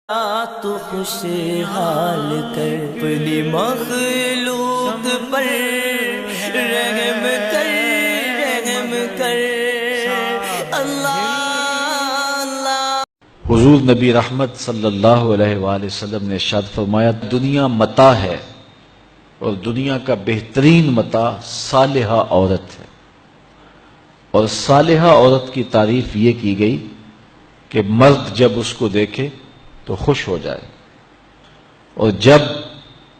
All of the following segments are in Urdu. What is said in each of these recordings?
تو خوشحال کر اپنی مخلوق پر رحم کر اللہ اللہ۔ حضور نبی رحمت صلی اللہ علیہ وآلہ وسلم نے ارشاد فرمایا، دنیا متاع ہے اور دنیا کا بہترین متاع صالحہ عورت ہے، اور صالحہ عورت کی تعریف یہ کی گئی کہ مرد جب اس کو دیکھے تو خوش ہو جائے، اور جب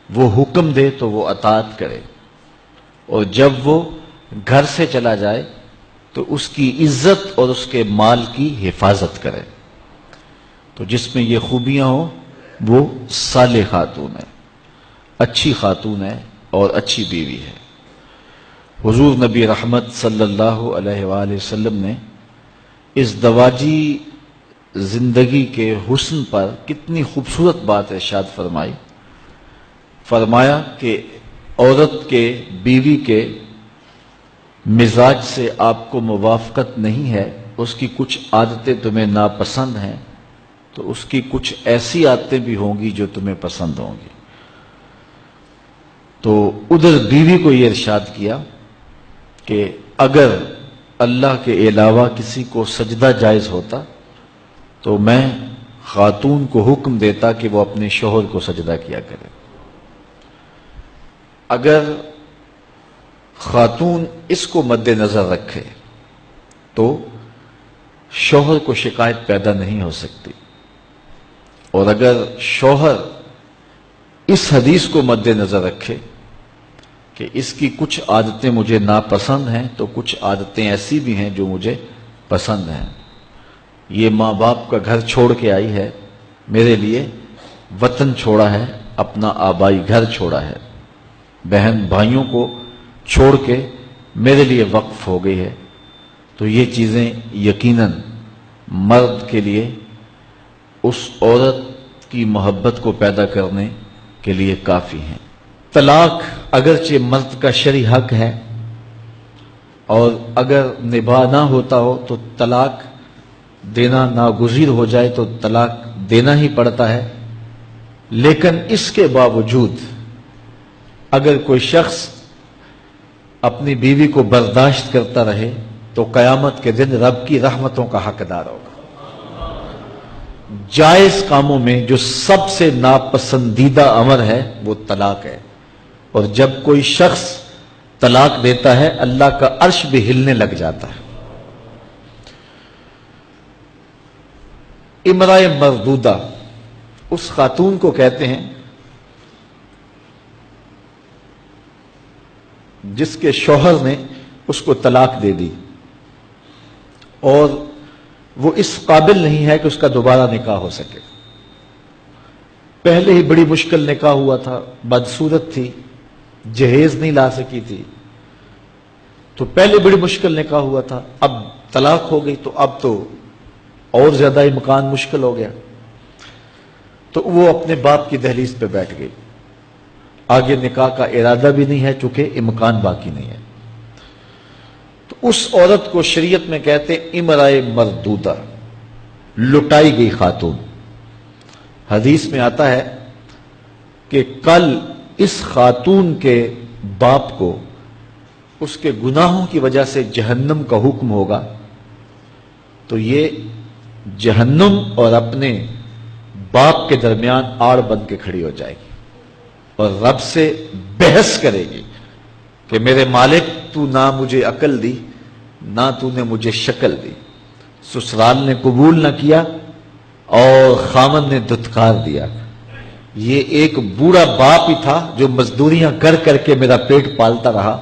وہ حکم دے تو وہ اطاعت کرے، اور جب وہ گھر سے چلا جائے تو اس کی عزت اور اس کے مال کی حفاظت کرے۔ تو جس میں یہ خوبیاں ہوں وہ صالح خاتون ہے، اچھی خاتون ہے اور اچھی بیوی ہے۔ حضور نبی رحمت صلی اللہ علیہ وآلہ وسلم نے اس دواجی زندگی کے حسن پر کتنی خوبصورت بات ارشاد فرمائی۔ فرمایا کہ عورت کے، بیوی کے مزاج سے آپ کو موافقت نہیں ہے، اس کی کچھ عادتیں تمہیں ناپسند ہیں، تو اس کی کچھ ایسی عادتیں بھی ہوں گی جو تمہیں پسند ہوں گی۔ تو ادھر بیوی کو یہ ارشاد کیا کہ اگر اللہ کے علاوہ کسی کو سجدہ جائز ہوتا تو میں خاتون کو حکم دیتا کہ وہ اپنے شوہر کو سجدہ کیا کرے۔ اگر خاتون اس کو مد نظر رکھے تو شوہر کو شکایت پیدا نہیں ہو سکتی، اور اگر شوہر اس حدیث کو مد نظر رکھے کہ اس کی کچھ عادتیں مجھے ناپسند ہیں تو کچھ عادتیں ایسی بھی ہیں جو مجھے پسند ہیں، یہ ماں باپ کا گھر چھوڑ کے آئی ہے، میرے لیے وطن چھوڑا ہے، اپنا آبائی گھر چھوڑا ہے، بہن بھائیوں کو چھوڑ کے میرے لیے وقف ہو گئی ہے، تو یہ چیزیں یقیناً مرد کے لیے اس عورت کی محبت کو پیدا کرنے کے لیے کافی ہیں۔ طلاق اگرچہ مرد کا شرعی حق ہے، اور اگر نباہ نہ ہوتا ہو تو طلاق دینا ناگزیر ہو جائے تو طلاق دینا ہی پڑتا ہے، لیکن اس کے باوجود اگر کوئی شخص اپنی بیوی کو برداشت کرتا رہے تو قیامت کے دن رب کی رحمتوں کا حقدار ہوگا۔ جائز کاموں میں جو سب سے ناپسندیدہ امر ہے وہ طلاق ہے، اور جب کوئی شخص طلاق دیتا ہے اللہ کا عرش بھی ہلنے لگ جاتا ہے۔ امرأ مردودہ اس خاتون کو کہتے ہیں جس کے شوہر نے اس کو طلاق دے دی اور وہ اس قابل نہیں ہے کہ اس کا دوبارہ نکاح ہو سکے۔ پہلے ہی بڑی مشکل نکاح ہوا تھا، بدصورت تھی، جہیز نہیں لا سکی تھی، تو پہلے بڑی مشکل نکاح ہوا تھا، اب طلاق ہو گئی تو اب تو اور زیادہ امکان مشکل ہو گیا، تو وہ اپنے باپ کی دہلیز پہ بیٹھ گئی، آگے نکاح کا ارادہ بھی نہیں ہے چونکہ امکان باقی نہیں ہے۔ تو اس عورت کو شریعت میں کہتے امرأ مردودہ، لٹائی گئی خاتون۔ حدیث میں آتا ہے کہ کل اس خاتون کے باپ کو اس کے گناہوں کی وجہ سے جہنم کا حکم ہوگا، تو یہ جہنم اور اپنے باپ کے درمیان آڑ بن کے کھڑی ہو جائے گی اور رب سے بحث کرے گی کہ میرے مالک تو نہ مجھے عقل دی نہ تو نے مجھے شکل دی، سسرال نے قبول نہ کیا اور خامن نے دھتکار دیا، یہ ایک بوڑھا باپ ہی تھا جو مزدوریاں کر کر کے میرا پیٹ پالتا رہا،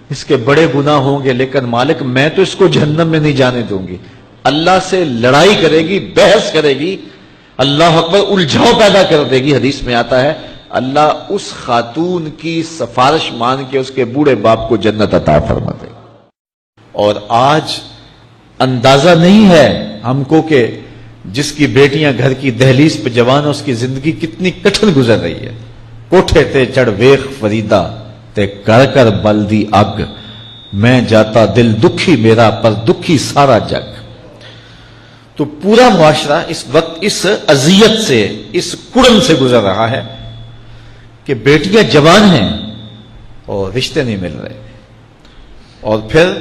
اس کے بڑے گناہ ہوں گے لیکن مالک میں تو اس کو جہنم میں نہیں جانے دوں گی۔ اللہ سے لڑائی کرے گی، بحث کرے گی، اللہ اکبر، الجھاؤ پیدا کر دے گی۔ حدیث میں آتا ہے اللہ اس خاتون کی سفارش مان کے اس کے بوڑھے باپ کو جنت عطا فرما دے۔ اور آج اندازہ نہیں ہے ہم کو کہ جس کی بیٹیاں گھر کی دہلیز پہ جوان، اس کی زندگی کتنی کٹھن گزر رہی ہے۔ کوٹھے تے چڑھ ویخ فریدا تے کر کر بلدی اگ، میں جاتا دل دکھی میرا پر دکھی سارا جگ۔ تو پورا معاشرہ اس وقت اس اذیت سے، اس کڑن سے گزر رہا ہے کہ بیٹیاں جوان ہیں اور رشتے نہیں مل رہے، اور پھر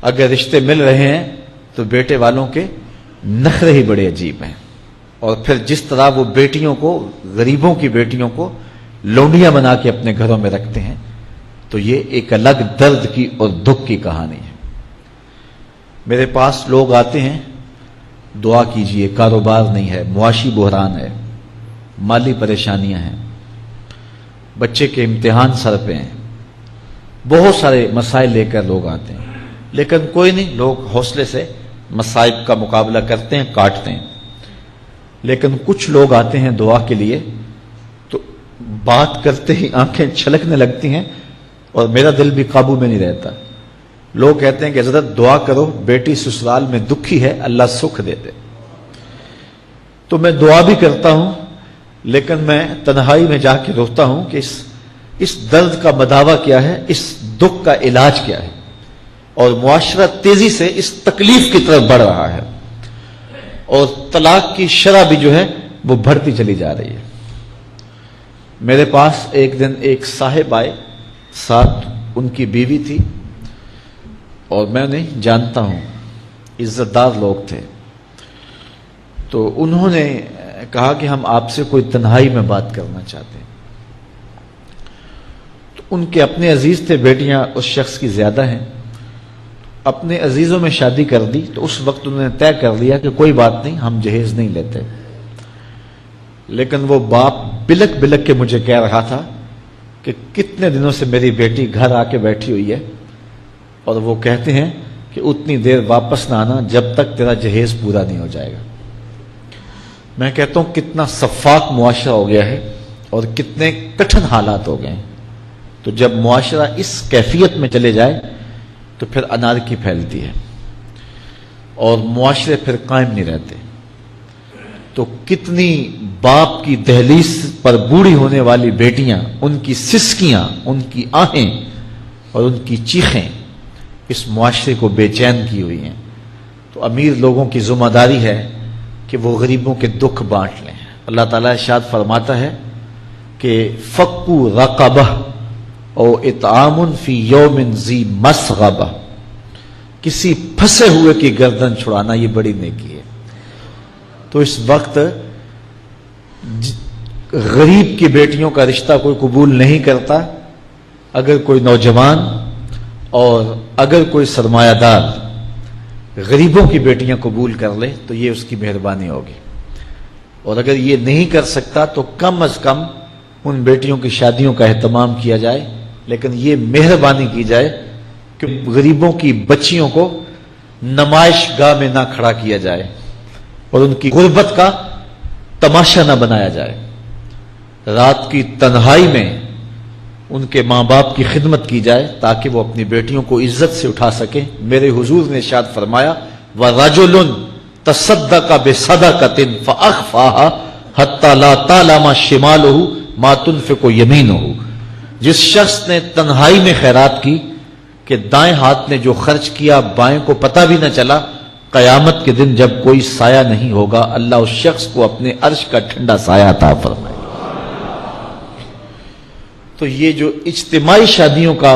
اگر رشتے مل رہے ہیں تو بیٹے والوں کے نخرے ہی بڑے عجیب ہیں، اور پھر جس طرح وہ بیٹیوں کو، غریبوں کی بیٹیوں کو لونڈیاں بنا کے اپنے گھروں میں رکھتے ہیں، تو یہ ایک الگ درد کی اور دکھ کی کہانی ہے۔ میرے پاس لوگ آتے ہیں، دعا کیجئے، کاروبار نہیں ہے، معاشی بحران ہے، مالی پریشانیاں ہیں، بچے کے امتحان سر پہ ہیں، بہت سارے مسائل لے کر لوگ آتے ہیں، لیکن کوئی نہیں، لوگ حوصلے سے مصائب کا مقابلہ کرتے ہیں، کاٹتے ہیں۔ لیکن کچھ لوگ آتے ہیں دعا کے لیے تو بات کرتے ہی آنکھیں چھلکنے لگتی ہیں اور میرا دل بھی قابو میں نہیں رہتا۔ لوگ کہتے ہیں کہ حضرت دعا کرو، بیٹی سسرال میں دکھی ہے، اللہ سکھ دے دے۔ تو میں دعا بھی کرتا ہوں، لیکن میں تنہائی میں جا کے روتا ہوں کہ اس درد کا مداوع کیا ہے، اس دکھ کا علاج کیا ہے، اور معاشرہ تیزی سے اس تکلیف کی طرف بڑھ رہا ہے، اور طلاق کی شرح بھی جو ہے وہ بڑھتی چلی جا رہی ہے۔ میرے پاس ایک دن ایک صاحب آئے، ساتھ ان کی بیوی تھی، اور میں انہیں جانتا ہوں، عزت دار لوگ تھے۔ تو انہوں نے کہا کہ ہم آپ سے کوئی تنہائی میں بات کرنا چاہتے ہیں۔ تو ان کے اپنے عزیز تھے، بیٹیاں اس شخص کی زیادہ ہیں، اپنے عزیزوں میں شادی کر دی۔ تو اس وقت انہوں نے طے کر لیا کہ کوئی بات نہیں، ہم جہیز نہیں لیتے۔ لیکن وہ باپ بلک بلک کے مجھے کہہ رہا تھا کہ کتنے دنوں سے میری بیٹی گھر آ کے بیٹھی ہوئی ہے، اور وہ کہتے ہیں کہ اتنی دیر واپس نہ آنا جب تک تیرا جہیز پورا نہیں ہو جائے گا۔ میں کہتا ہوں کتنا صفاق معاشرہ ہو گیا ہے اور کتنے کٹھن حالات ہو گئے ہیں۔ تو جب معاشرہ اس کیفیت میں چلے جائے تو پھر انارکی پھیلتی ہے اور معاشرے پھر قائم نہیں رہتے۔ تو کتنی باپ کی دہلیز پر بوڑھی ہونے والی بیٹیاں، ان کی سسکیاں، ان کی آہیں اور ان کی چیخیں اس معاشرے کو بے چین کی ہوئی ہیں۔ تو امیر لوگوں کی ذمہ داری ہے کہ وہ غریبوں کے دکھ بانٹ لیں۔ اللہ تعالیٰ ارشاد فرماتا ہے کہ فکو رقبہ او اطعام فی یوم ذی مسغبہ، کسی پھنسے ہوئے کی گردن چھڑانا یہ بڑی نیکی ہے۔ تو اس وقت غریب کی بیٹیوں کا رشتہ کوئی قبول نہیں کرتا۔ اگر کوئی نوجوان اور اگر کوئی سرمایہ دار غریبوں کی بیٹیاں قبول کر لے تو یہ اس کی مہربانی ہوگی، اور اگر یہ نہیں کر سکتا تو کم از کم ان بیٹیوں کی شادیوں کا اہتمام کیا جائے، لیکن یہ مہربانی کی جائے کہ غریبوں کی بچیوں کو نمائش گاہ میں نہ کھڑا کیا جائے اور ان کی غربت کا تماشا نہ بنایا جائے۔ رات کی تنہائی میں ان کے ماں باپ کی خدمت کی جائے تاکہ وہ اپنی بیٹیوں کو عزت سے اٹھا سکیں۔ میرے حضور نے ارشاد فرمایا وَرَجُلٌ تَصَدَّقَ بِصَدَقَةٍ فَأَخْفَاهَا حَتَّى لَا تَعْلَمَ شِمَالُهُ مَا تُنْفِقُ يَمِينُهُ، جس شخص نے تنہائی میں خیرات کی کہ دائیں ہاتھ نے جو خرچ کیا بائیں کو پتہ بھی نہ چلا، قیامت کے دن جب کوئی سایہ نہیں ہوگا اللہ اس شخص کو اپنے عرش کا ٹھنڈا سایہ عطا فرمائے۔ تو یہ جو اجتماعی شادیوں کا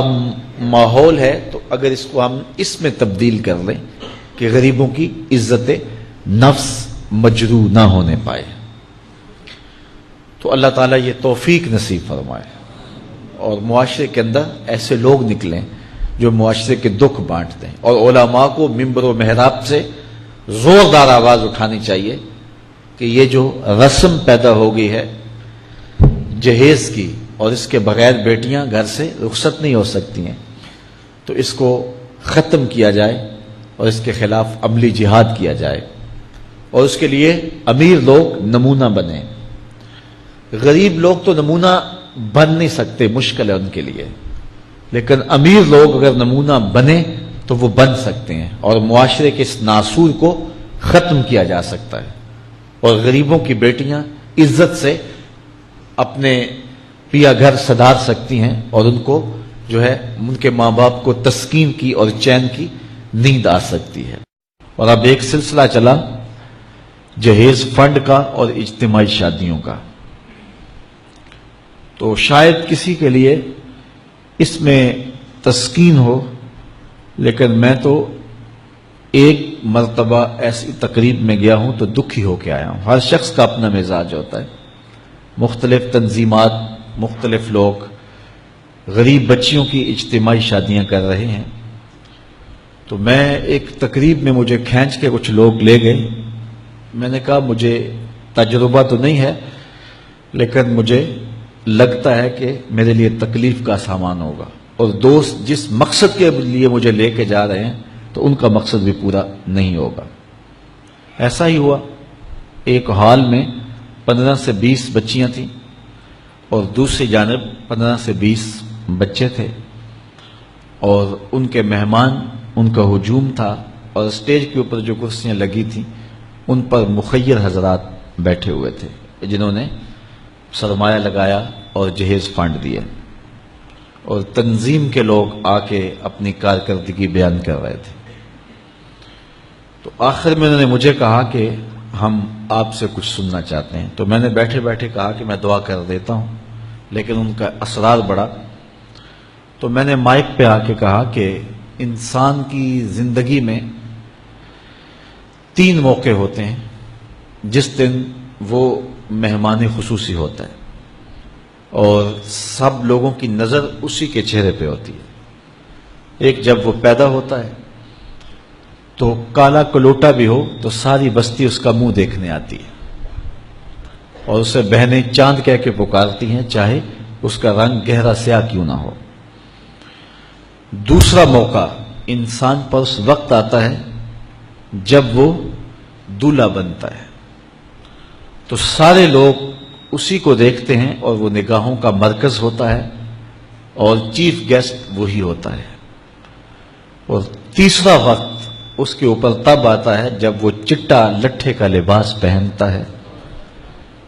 ماحول ہے، تو اگر اس کو ہم اس میں تبدیل کر لیں کہ غریبوں کی عزت نفس مجروح نہ ہونے پائے، تو اللہ تعالیٰ یہ توفیق نصیب فرمائے اور معاشرے کے اندر ایسے لوگ نکلیں جو معاشرے کے دکھ بانٹتے ہیں۔ اور علماء کو منبر و محراب سے زوردار آواز اٹھانی چاہیے کہ یہ جو رسم پیدا ہو گئی ہے جہیز کی، اور اس کے بغیر بیٹیاں گھر سے رخصت نہیں ہو سکتی ہیں، تو اس کو ختم کیا جائے اور اس کے خلاف عملی جہاد کیا جائے، اور اس کے لیے امیر لوگ نمونہ بنیں۔ غریب لوگ تو نمونہ بن نہیں سکتے، مشکل ہے ان کے لیے، لیکن امیر لوگ اگر نمونہ بنے تو وہ بن سکتے ہیں اور معاشرے کے اس ناسور کو ختم کیا جا سکتا ہے، اور غریبوں کی بیٹیاں عزت سے اپنے پیا گھر سدھار سکتی ہیں اور ان کو جو ہے ان کے ماں باپ کو تسکین کی اور چین کی نیند آ سکتی ہے۔ اور اب ایک سلسلہ چلا جہیز فنڈ کا اور اجتماعی شادیوں کا. تو شاید کسی کے لیے اس میں تسکین ہو، لیکن میں تو ایک مرتبہ ایسی تقریب میں گیا ہوں تو دکھی ہو کے آیا ہوں. ہر شخص کا اپنا مزاج ہوتا ہے. مختلف تنظیمات، مختلف لوگ غریب بچیوں کی اجتماعی شادیاں کر رہے ہیں. تو میں ایک تقریب میں مجھے کھینچ کے کچھ لوگ لے گئے. میں نے کہا مجھے تجربہ تو نہیں ہے، لیکن مجھے لگتا ہے کہ میرے لیے تکلیف کا سامان ہوگا، اور دوست جس مقصد کے لیے مجھے لے کے جا رہے ہیں تو ان کا مقصد بھی پورا نہیں ہوگا. ایسا ہی ہوا. ایک ہال میں 15 سے 20 بچیاں تھیں اور دوسری جانب 15 سے 20 بچے تھے، اور ان کے مہمان، ان کا ہجوم تھا، اور اسٹیج کے اوپر جو کرسیاں لگی تھیں ان پر مخیر حضرات بیٹھے ہوئے تھے جنہوں نے سرمایہ لگایا اور جہیز فنڈ دیا، اور تنظیم کے لوگ آ کے اپنی کارکردگی بیان کر رہے تھے. تو آخر میں انہوں نے مجھے کہا کہ ہم آپ سے کچھ سننا چاہتے ہیں. تو میں نے بیٹھے بیٹھے کہا کہ میں دعا کر دیتا ہوں، لیکن ان کا اصرار بڑا. تو میں نے مائک پہ آ کے کہا کہ انسان کی زندگی میں 3 موقع ہوتے ہیں جس دن وہ مہمان خصوصی ہوتا ہے، اور سب لوگوں کی نظر اسی کے چہرے پہ ہوتی ہے. ایک جب وہ پیدا ہوتا ہے تو کالا کلوٹا بھی ہو تو ساری بستی اس کا منہ دیکھنے آتی ہے، اور اسے بہنیں چاند کہہ کے پکارتی ہیں، چاہے اس کا رنگ گہرا سیاہ کیوں نہ ہو. دوسرا موقع انسان پر اس وقت آتا ہے جب وہ دولہا بنتا ہے، تو سارے لوگ اسی کو دیکھتے ہیں اور وہ نگاہوں کا مرکز ہوتا ہے، اور چیف گیسٹ وہی ہوتا ہے. اور تیسرا وقت اس کے اوپر تب آتا ہے جب وہ چٹا لٹھے کا لباس پہنتا ہے،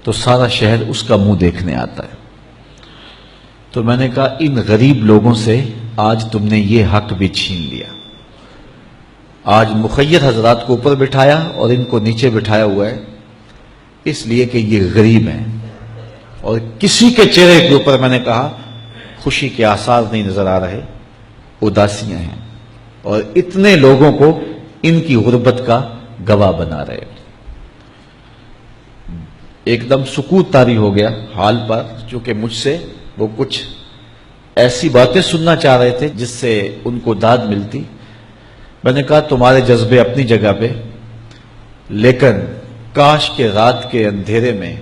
تو سارا شہر اس کا منہ دیکھنے آتا ہے. تو میں نے کہا ان غریب لوگوں سے آج تم نے یہ حق بھی چھین لیا. آج مخیر حضرات کو اوپر بٹھایا اور ان کو نیچے بٹھایا ہوا ہے اس لیے کہ یہ غریب ہیں، اور کسی کے چہرے کے اوپر میں نے کہا خوشی کے آثار نہیں نظر آ رہے، اداسیاں ہیں، اور اتنے لوگوں کو ان کی غربت کا گواہ بنا رہے. ایک دم سکوت طاری ہو گیا حال پر، چونکہ مجھ سے وہ کچھ ایسی باتیں سننا چاہ رہے تھے جس سے ان کو داد ملتی. میں نے کہا تمہارے جذبے اپنی جگہ پہ، لیکن کاش کے رات کے اندھیرے میں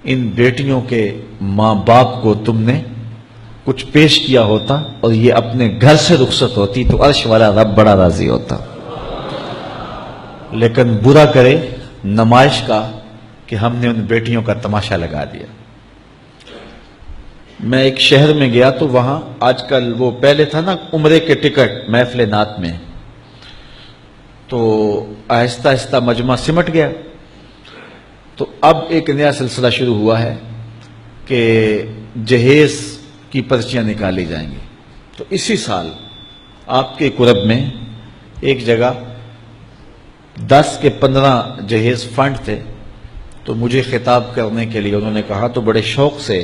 ان بیٹیوں کے ماں باپ کو تم نے کچھ پیش کیا ہوتا اور یہ اپنے گھر سے رخصت ہوتی تو عرش والا رب بڑا راضی ہوتا. لیکن برا کرے نمائش کا کہ ہم نے ان بیٹیوں کا تماشا لگا دیا. میں ایک شہر میں گیا تو وہاں آج کل وہ پہلے تھا نا عمرے کے ٹکٹ محفل نعت میں، تو آہستہ آہستہ مجمع سمٹ گیا. تو اب ایک نیا سلسلہ شروع ہوا ہے کہ جہیز کی پرچیاں نکالی جائیں گی. تو اسی سال آپ کے قرب میں ایک جگہ 10 کے 15 جہیز فنڈ تھے. تو مجھے خطاب کرنے کے لیے انہوں نے کہا، تو بڑے شوق سے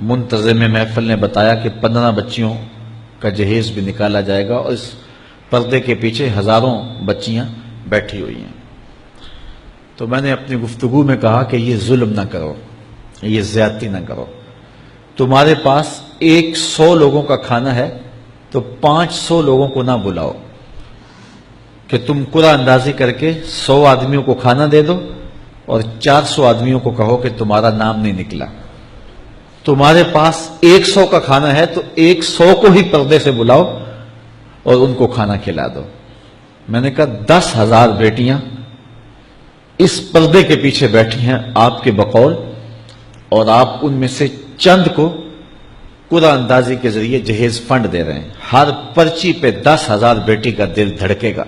منتظم محفل نے بتایا کہ 15 بچیوں کا جہیز بھی نکالا جائے گا، اور اس پردے کے پیچھے ہزاروں بچیاں بیٹھی ہوئی ہیں. تو میں نے اپنی گفتگو میں کہا کہ یہ ظلم نہ کرو، یہ زیادتی نہ کرو. تمہارے پاس 100 لوگوں کا کھانا ہے تو 500 لوگوں کو نہ بلاؤ کہ تم قرعہ اندازی کر کے 100 آدمیوں کو کھانا دے دو اور 400 آدمیوں کو کہو کہ تمہارا نام نہیں نکلا. تمہارے پاس 100 کا کھانا ہے تو 100 کو ہی پردے سے بلاؤ اور ان کو کھانا کھلا دو. میں نے کہا 10,000 بیٹیاں اس پردے کے پیچھے بیٹھی ہیں آپ کے بقول، اور آپ ان میں سے چند کو قرعہ اندازی کے ذریعے جہیز فنڈ دے رہے ہیں. ہر پرچی پہ 10,000 بیٹی کا دل دھڑکے گا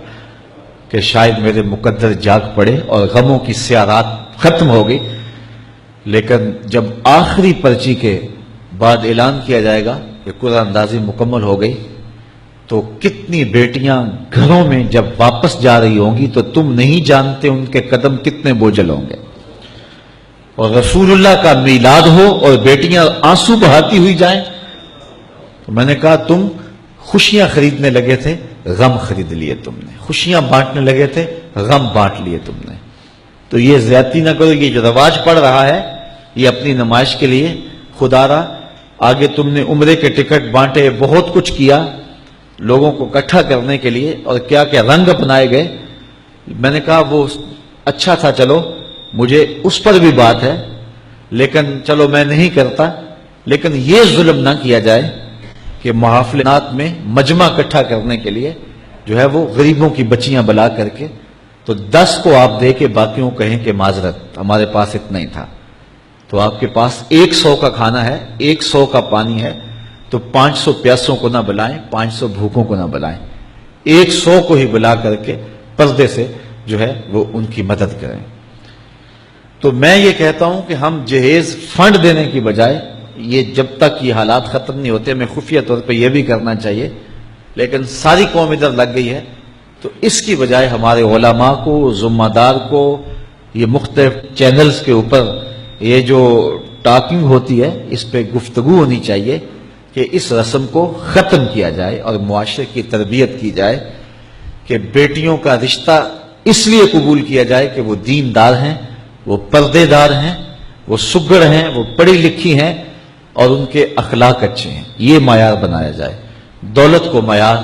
کہ شاید میرے مقدر جاگ پڑے اور غموں کی سیاہ رات ختم ہو گئی. لیکن جب آخری پرچی کے بعد اعلان کیا جائے گا کہ قرعہ اندازی مکمل ہو گئی تو کتنی بیٹیاں گھروں میں جب واپس جا رہی ہوں گی تو تم نہیں جانتے ان کے قدم کتنے بوجھل ہوں گے. اور رسول اللہ کا میلاد ہو اور بیٹیاں آنسو بہاتی ہوئی جائیں. تو میں نے کہا تم خوشیاں خریدنے لگے تھے، غم خرید لیے تم نے. خوشیاں بانٹنے لگے تھے، غم بانٹ لیے تم نے. تو یہ زیادتی نہ کرو. یہ جو رواج پڑ رہا ہے یہ اپنی نمائش کے لیے. خدا را آگے تم نے عمرے کے ٹکٹ بانٹے، بہت کچھ کیا لوگوں کو اکٹھا کرنے کے لیے، اور کیا کیا رنگ اپنائے گئے. میں نے کہا وہ اچھا تھا، چلو مجھے اس پر بھی بات ہے، لیکن چلو میں نہیں کرتا. لیکن یہ ظلم نہ کیا جائے کہ محافلات میں مجمع اکٹھا کرنے کے لیے جو ہے وہ غریبوں کی بچیاں بلا کر کے تو 10 کو آپ دے کے باقیوں کہیں کہ معذرت ہمارے پاس اتنا ہی تھا. تو آپ کے پاس 100 کا کھانا ہے، 100 کا پانی ہے، تو 500 پیاسوں کو نہ بلائیں، 500 بھوکوں کو نہ بلائیں. 100 کو ہی بلا کر کے پردے سے جو ہے وہ ان کی مدد کریں. تو میں یہ کہتا ہوں کہ ہم جہیز فنڈ دینے کی بجائے یہ جب تک یہ حالات ختم نہیں ہوتے، ہمیں خفیہ طور پہ یہ بھی کرنا چاہیے. لیکن ساری قوم ادھر لگ گئی ہے، تو اس کی بجائے ہمارے علماء کو، ذمہ دار کو، یہ مختلف چینلز کے اوپر یہ جو ٹاکنگ ہوتی ہے اس پہ گفتگو ہونی چاہیے کہ اس رسم کو ختم کیا جائے اور معاشرے کی تربیت کی جائے کہ بیٹیوں کا رشتہ اس لیے قبول کیا جائے کہ وہ دیندار ہیں، وہ پردے دار ہیں، وہ سگڑ ہیں، وہ پڑھی لکھی ہیں اور ان کے اخلاق اچھے ہیں. یہ معیار بنایا جائے، دولت کو معیار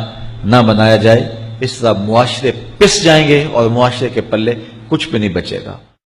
نہ بنایا جائے. اس طرح معاشرے پس جائیں گے اور معاشرے کے پلے کچھ بھی نہیں بچے گا.